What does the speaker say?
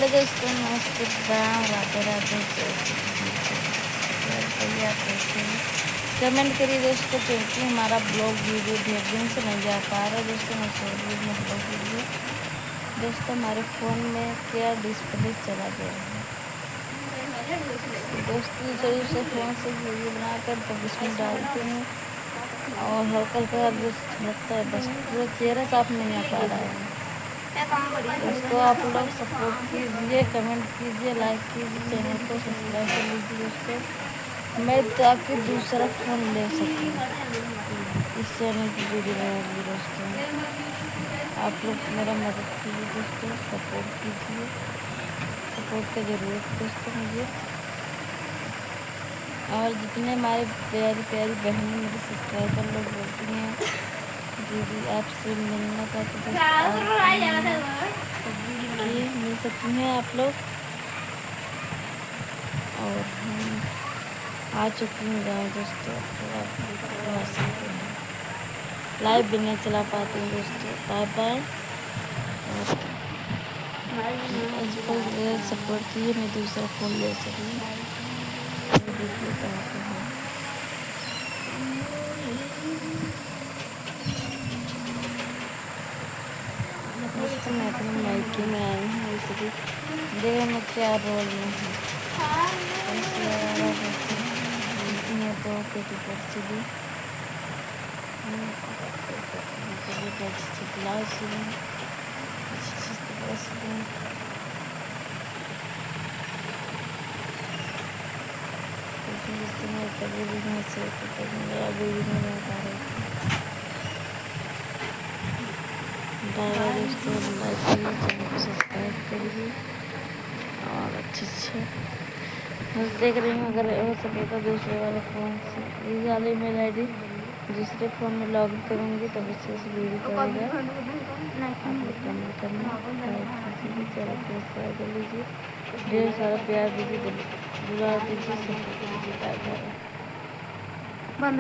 Hello दोस्तों, नमस्ते, प्रणाम, राधे राधे। कमेंट करिए दोस्तों, क्योंकि हमारा ब्लॉग वीडियो ढेर दिन से नहीं जा पा रहा दोस्तों। मैं सोच रही हूँ ब्लॉग वीडियो दोस्तों, हमारे फ़ोन में क्या डिस्प्ले चला गया है दोस्तों। दूसरे फ़ोन से वीडियो बनाकर तब इसमें डालती हूँ और हल्का हल्का लगता है, बस पूरा चेहरा साफ नहीं आ पा रहा है दोस्तों। आप लोग सपोर्ट कीजिए, कमेंट कीजिए, लाइक कीजिए, चैनल को सब्सक्राइब कर लीजिए दोस्तों। मैं ताकि दूसरा फ़ोन ले सकूँ इस चैनल की वीडियो बनाऊँगी दोस्तों। आप लोग मेरा मदद कीजिए दोस्तों, सपोर्ट कीजिए, सपोर्ट की ज़रूरत है दोस्तों मुझे। और जितने हमारे प्यारी प्यारी बहनें मेरे सब्सक्राइबर लोग बोलती हैं दीदी आपसे मिलना था तो मिल सकती हैं आप लोग। और हम आ चुकी हूँ गाँव दोस्तों, लाइव भी नहीं चला पाती हूँ दोस्तों। बाय बाय, और सपोर्ट कीजिए, मैं दूसरा फ़ोन ले सकूँ। दोस्तों मैं अपने मायके में आई हूँ, इसलिए देखिए मैं क्या रोल में हूँ। तो पेटी पर चली ब्लाउज सिलूँ, कभी भी नहीं से मेरा वीडियो नहीं बता रही दोस्तों। लाइक करिए, चैनल को सब्सक्राइब करिए और अच्छे बस देख रही हूँ। अगर हो सके तो दूसरे वाले फ़ोन से इस वाले मेल ID दूसरे फ़ोन में लॉगिन करूँगी, तब इससे वीडियो करेगा। आप लोग कमेंट करना, चैनल को सब्सक्राइब कर लीजिए, ढेर सारा प्यार दीजिए, दुआ दीजिए, सपोर्ट कीजिए। Bye bye.